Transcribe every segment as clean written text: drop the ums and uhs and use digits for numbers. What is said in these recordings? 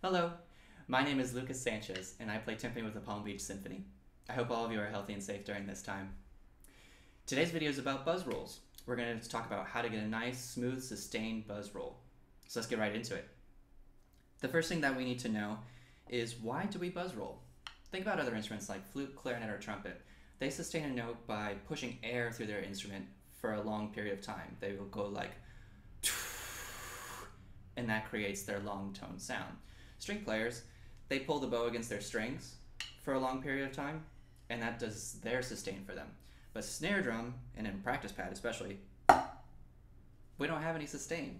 Hello, my name is Lucas Sanchez, and I play timpani with the Palm Beach Symphony. I hope all of you are healthy and safe during this time. Today's video is about buzz rolls. We're going to talk about how to get a nice, smooth, sustained buzz roll. So let's get right into it. The first thing that we need to know is, why do we buzz roll? Think about other instruments like flute, clarinet, or trumpet. They sustain a note by pushing air through their instrument for a long period of time. They will go like, and that creates their long tone sound. String players, they pull the bow against their strings for a long period of time, and that does their sustain for them. But snare drum, and in practice pad especially, we don't have any sustain.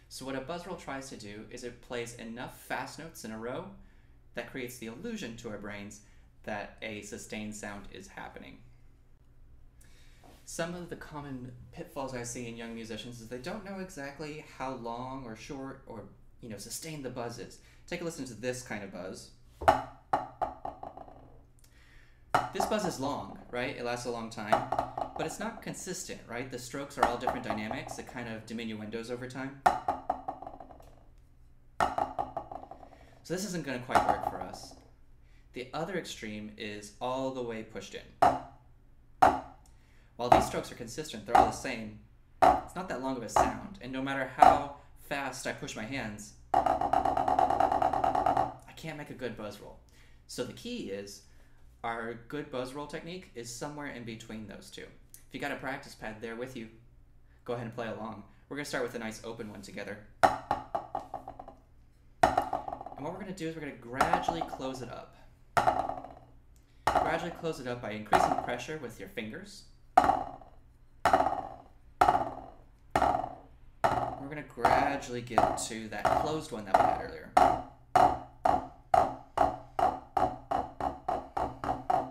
So what a buzz roll tries to do is it plays enough fast notes in a row that creates the illusion to our brains that a sustained sound is happening. Some of the common pitfalls I see in young musicians is they don't know exactly how long or short or sustained the buzz is. Take a listen to this kind of buzz. This buzz is long, right? It lasts a long time, but it's not consistent, right? The strokes are all different dynamics. It kind of diminuendos over time. So this isn't going to quite work for us. The other extreme is all the way pushed in. While these strokes are consistent, they're all the same, it's not that long of a sound, and no matter how fast I push my hands, I can't make a good buzz roll. So the key is, our good buzz roll technique is somewhere in between those two. If you got a practice pad there with you, go ahead and play along. We're going to start with a nice open one together. And what we're going to do is we're going to gradually close it up. Gradually close it up by increasing pressure with your fingers. We're going to gradually get to that closed one that we had earlier.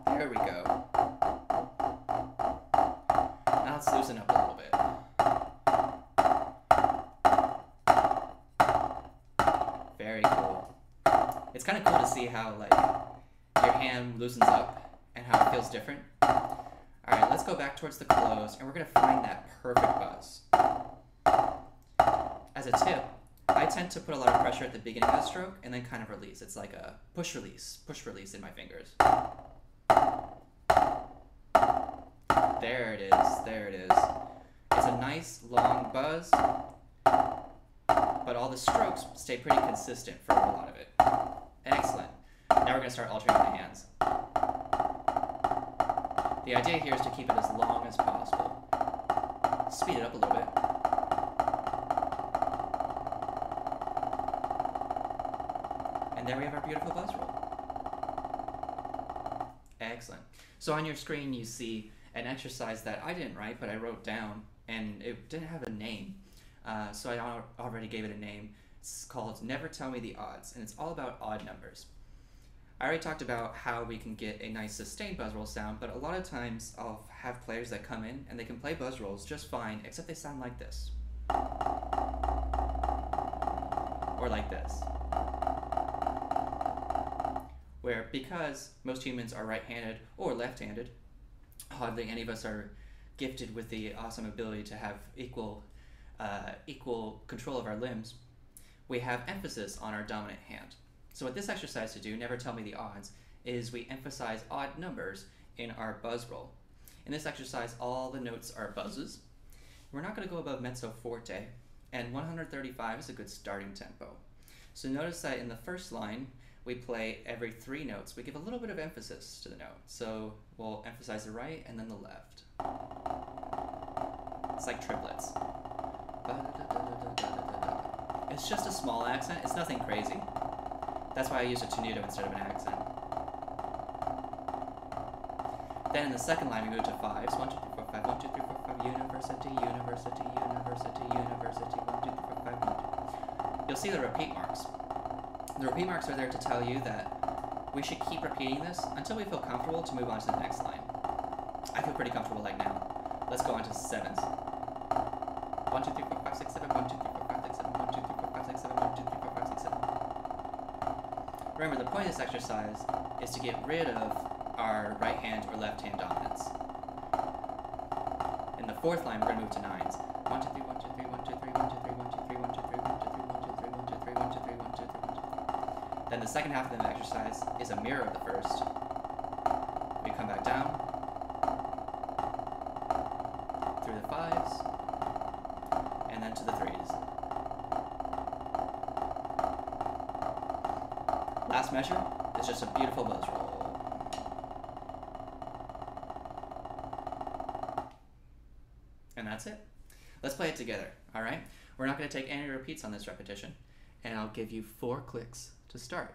There we go. Now let's loosen up a little bit. Very cool. It's kind of cool to see how your hand loosens up and how it feels different. Alright, let's go back towards the close, and we're going to find that perfect buzz. As a tip, I tend to put a lot of pressure at the beginning of the stroke and then kind of release. It's like a push release in my fingers. There it is. It's a nice long buzz, but all the strokes stay pretty consistent for a lot of it. Excellent. Now we're going to start alternating the hands. The idea here is to keep it as long as possible. Speed it up a little bit. And there we have our beautiful buzz roll. Excellent. So on your screen you see an exercise that I didn't write, but I wrote down, and it didn't have a name. So I already gave it a name. It's called Never Tell Me the Odds, and it's all about odd numbers. I already talked about how we can get a nice sustained buzz roll sound, but a lot of times I'll have players that come in and they can play buzz rolls just fine, except they sound like this. Or like this. Where, because most humans are right-handed or left-handed, hardly any of us are gifted with the awesome ability to have equal control of our limbs, we have emphasis on our dominant hand. So what this exercise to do, Never Tell Me the Odds, is we emphasize odd numbers in our buzz roll. In this exercise, all the notes are buzzes. We're not going to go above mezzo forte, and 135 is a good starting tempo. So notice that in the first line, we play every 3 notes. We give a little bit of emphasis to the note. So we'll emphasize the right and then the left. It's like triplets. It's just a small accent. It's nothing crazy. That's why I use a tenuto instead of an accent. Then in the second line, we move to 5s. 1, 2, 3, 4, 5. 1, 2, 3, 4, 5. University, university, university, university. 1, 2, 3, 4, 5. 1, 2. You'll see the repeat marks. The repeat marks are there to tell you that we should keep repeating this until we feel comfortable to move on to the next line. I feel pretty comfortable like now. Let's go on to 7s. 1, 2, 3, 4, 5, 6, 7. 1, 2, 3, 4, 5, 6, 7. 1, 2, 3, 4, 5, 6, 7. 1, 2, 3, 4, 5, 6, 7. Remember, the point of this exercise is to get rid of our right hand or left hand dominance. In the fourth line, we're going to move to 9s. 1, 2, 3, 1, 2, 3, 1, 2, 3, 1, 2, 3, 1, 2, 3, 1, 2, 3, 1, 2, 3, 1, 2, 3, 1, 2, 3, 1, 2, 3, 1, 2, 3, 1, 2, 3. Then the second half of the exercise is a mirror of the first. We come back down through the 5s and then to the 3s. Last measure is just a beautiful buzz roll. And that's it. Let's play it together, all right? We're not going to take any repeats on this repetition, and I'll give you 4 clicks to start.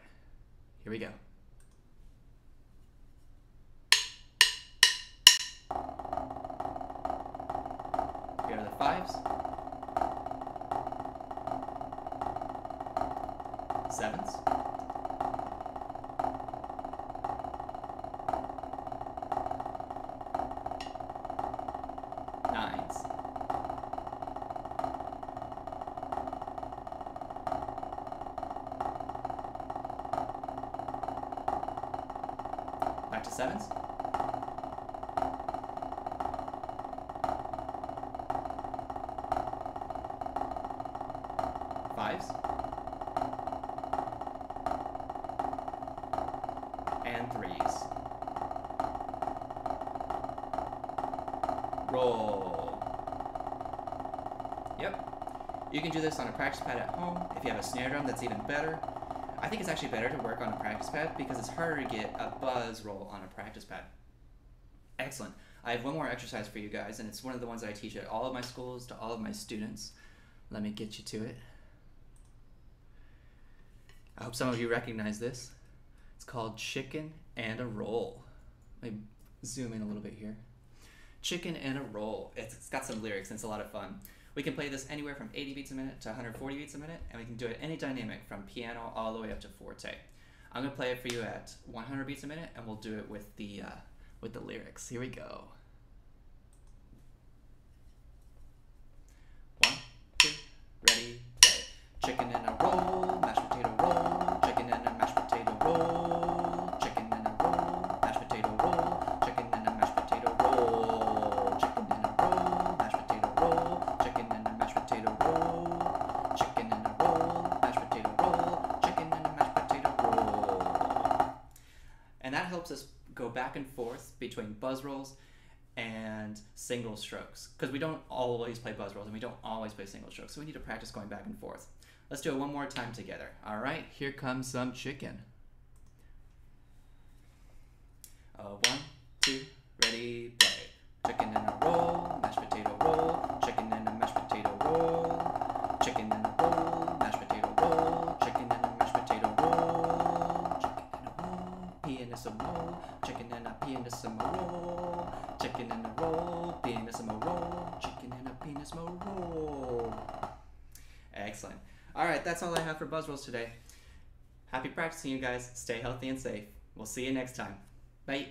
Here we go. Here are the 5s, 7s, 9s, back to 7s, 5s, and 3s. Roll. Yep. You can do this on a practice pad at home. If you have a snare drum, that's even better. I think it's actually better to work on a practice pad because it's harder to get a buzz roll on a practice pad. Excellent. I have one more exercise for you guys, and it's one of the ones that I teach at all of my schools to all of my students. Let me get you to it. I hope some of you recognize this. It's called Chicken and a Roll. Let me zoom in a little bit here. Chicken and a Roll. It's got some lyrics and it's a lot of fun. We can play this anywhere from 80 beats a minute to 140 beats a minute, and we can do it any dynamic from piano all the way up to forte. I'm going to play it for you at 100 beats a minute, and we'll do it with the lyrics. Here we go. 1, 2, ready, play. Chicken and a roll, mashed potato roll, chicken and a mashed potato roll, chicken and a roll, mashed potato roll, chicken and a mashed potato roll, chicken and a roll, mashed potato roll, chicken and a mashed potato roll, chicken and a roll, mashed potato roll, chicken and a mashed potato roll. And that helps us go back and forth between buzz rolls and single strokes, because we don't always play buzz rolls and we don't always play single strokes, so we need to practice going back and forth. Let's do it one more time together. All right, here comes some chicken. 1, 2, ready, play. Chicken and a roll, mashed potato roll, chicken and a mashed potato roll, chicken and a roll, mashed potato roll, chicken and a mashed potato roll, chicken and a roll, pianissimo, chicken and a pianissimo roll, chicken and a roll, pianissimo roll, chicken and a pianissimo roll. Excellent. All right, that's all I have for buzz rolls today. Happy practicing, you guys. Stay healthy and safe. We'll see you next time. Bye.